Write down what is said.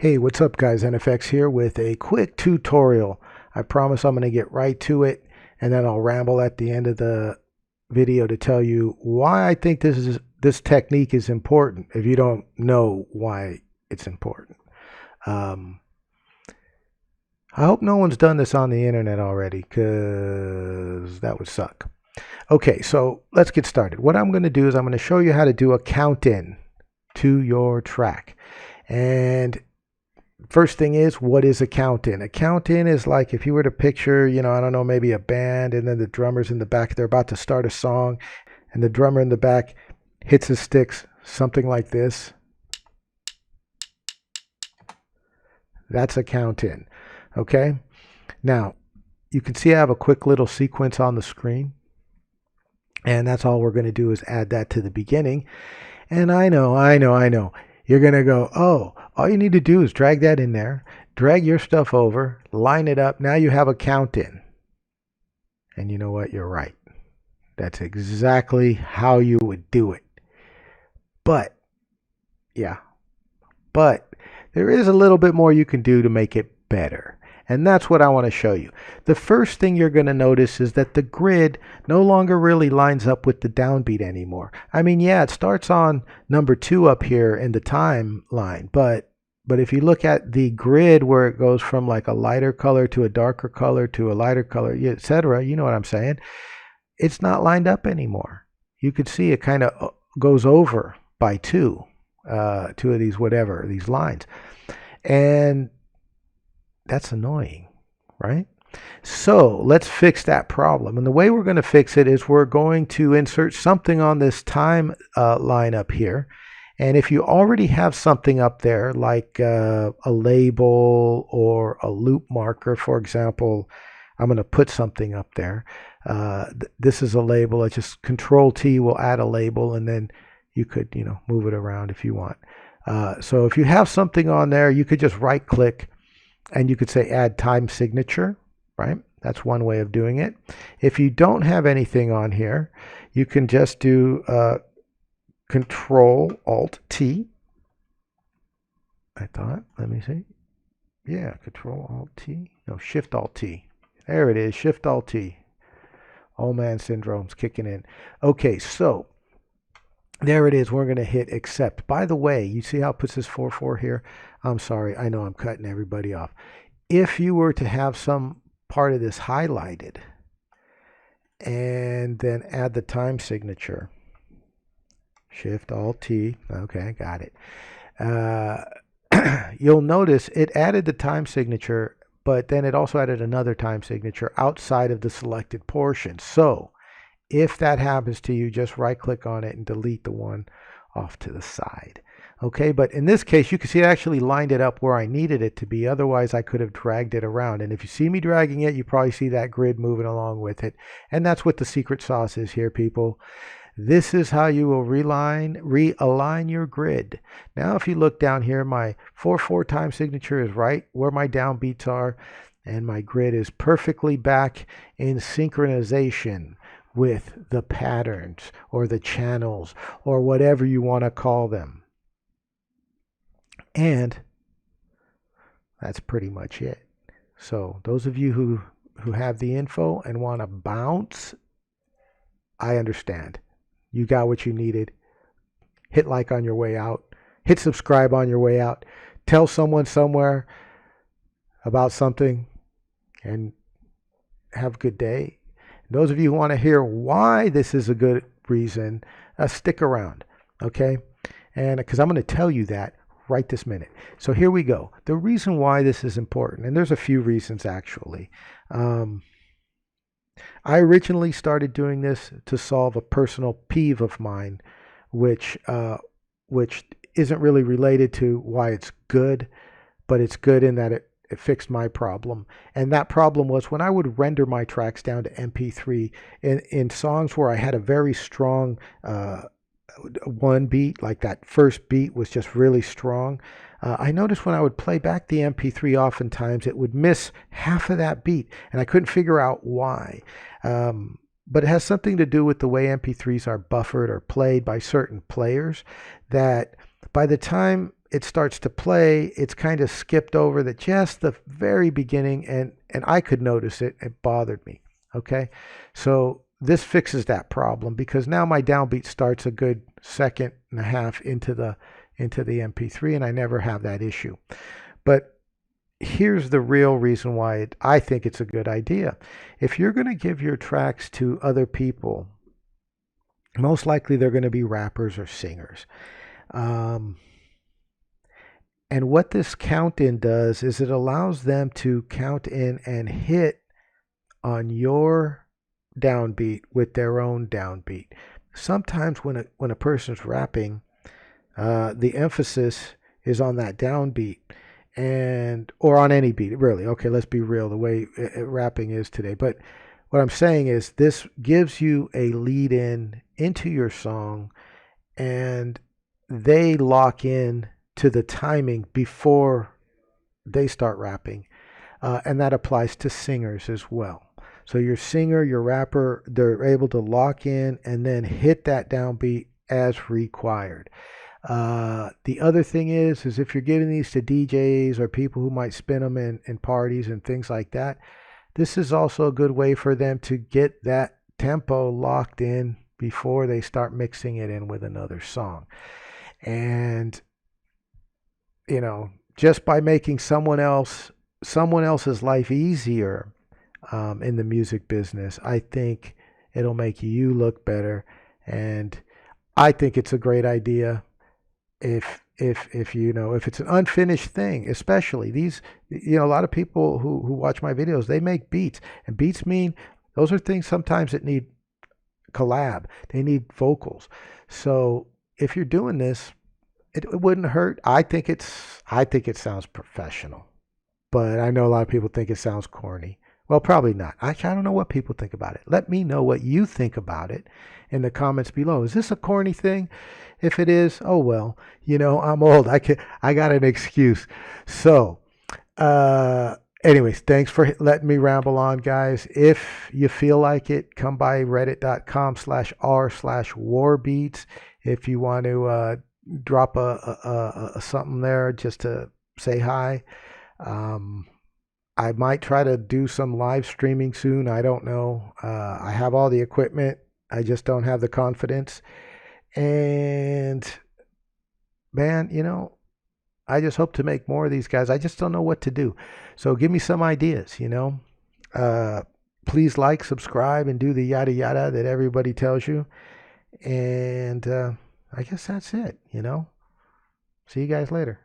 Hey, what's up guys? NFX here with a quick tutorial. I promise I'm going to get right to it and then I'll ramble at the end of the video to tell you why I think this technique is important if you don't know why it's important. I hope no one's done this on the internet already because that would suck. Okay, so let's get started. What I'm going to do is I'm going to show you how to do a count in to your track. And first thing is, what is a count in? A count in is like if you were to picture, I don't know, maybe a band and then the drummer's in the back, they're about to start a song and the drummer in the back hits his sticks, something like this. That's a count in. Okay. Now you can see I have a quick little sequence on the screen and that's all we're going to do is add that to the beginning. And I know. You're going to go, oh, all you need to do is drag that in there, drag your stuff over, line it up. Now you have a count in. And you know what? You're right. That's exactly how you would do it. But there is a little bit more you can do to make it better. And that's what I want to show you. The first thing you're going to notice is that the grid no longer really lines up with the downbeat anymore. I mean, yeah, it starts on number 2 up here in the timeline, but if you look at the grid where it goes from like a lighter color to a darker color to a lighter color, etc., you know what I'm saying? It's not lined up anymore. You could see it kind of goes over by two of these lines. And that's annoying, right? So let's fix that problem. And the way we're going to fix it is we're going to insert something on this time line up here. And if you already have something up there, like a label or a loop marker, for example, I'm going to put something up there. This is a label. It's just Control T will add a label, and then you could, move it around if you want. So if you have something on there, you could just right click and you could say add time signature, right? That's one way of doing it. If you don't have anything on here, you can just do Control Alt T. Let me see. Yeah, Control Alt T. No, Shift Alt T. There it is, Shift Alt T. Old man syndrome's kicking in. Okay, so there it is. We're going to hit accept. By the way, you see how it puts this 4-4 here? I'm sorry. I know I'm cutting everybody off. If you were to have some part of this highlighted and then add the time signature, Shift Alt T. Okay, got it. You'll notice it added the time signature, but then it also added another time signature outside of the selected portion. So if that happens to you, just right click on it and delete the one off to the side. Okay, but in this case, you can see it actually lined it up where I needed it to be. Otherwise, I could have dragged it around. And if you see me dragging it, you probably see that grid moving along with it. And that's what the secret sauce is here, people. This is how you will realign your grid. Now, if you look down here, my 4-4 time signature is right where my downbeats are. And my grid is perfectly back in synchronization with the patterns or the channels or whatever you want to call them. And that's pretty much it. So those of you who have the info and want to bounce, I understand. You got what you needed. Hit like on your way out. Hit subscribe on your way out. Tell someone somewhere about something and have a good day. Those of you who want to hear why this is a good reason, stick around, okay? And because I'm going to tell you that right this minute. So here we go. The reason why this is important, and there's a few reasons actually. I originally started doing this to solve a personal peeve of mine, which isn't really related to why it's good, but it's good in that it fixed my problem. And that problem was when I would render my tracks down to MP3 in songs where I had a very strong one beat, like that first beat was just really strong. I noticed when I would play back the MP3, oftentimes it would miss half of that beat, and I couldn't figure out why. But it has something to do with the way MP3s are buffered or played by certain players, that by the time it starts to play, it's kind of skipped over just the very beginning, and I could notice it. It bothered me. Okay, so this fixes that problem because now my downbeat starts a good second and a half into the MP3, and I never have that issue. But here's the real reason why I think it's a good idea. If you're going to give your tracks to other people, most likely they're going to be rappers or singers. Um, and what this count in does is it allows them to count in and hit on your downbeat with their own downbeat. Sometimes when a person's rapping, the emphasis is on that downbeat, and or on any beat really. Okay, let's be real, the way rapping is today. But what I'm saying is this gives you a lead in into your song, and they lock in to the timing before they start rapping, and that applies to singers as well. So your singer, your rapper, they're able to lock in and then hit that downbeat as required. The other thing is if you're giving these to DJs or people who might spin them in parties and things like that, this is also a good way for them to get that tempo locked in before they start mixing it in with another song. And, just by making someone else's life easier in the music business, I think it'll make you look better. And I think it's a great idea. If it's an unfinished thing, especially these, a lot of people who watch my videos, they make beats, and beats mean those are things sometimes that need collab, they need vocals. So if you're doing this, it wouldn't hurt. I think it sounds professional, but I know a lot of people think it sounds corny. Well, probably not. I don't know what people think about it. Let me know what you think about it in the comments below. Is this a corny thing? If it is, oh well, I'm old. I got an excuse. So, anyways, thanks for letting me ramble on, guys. If you feel like it, come by reddit.com/r/warbeats if you want to drop a something there just to say hi. I might try to do some live streaming soon. I don't know. I have all the equipment. I just don't have the confidence. And man, I just hope to make more of these guys. I just don't know what to do. So give me some ideas, Please like, subscribe, and do the yada yada that everybody tells you. And I guess that's it, See you guys later.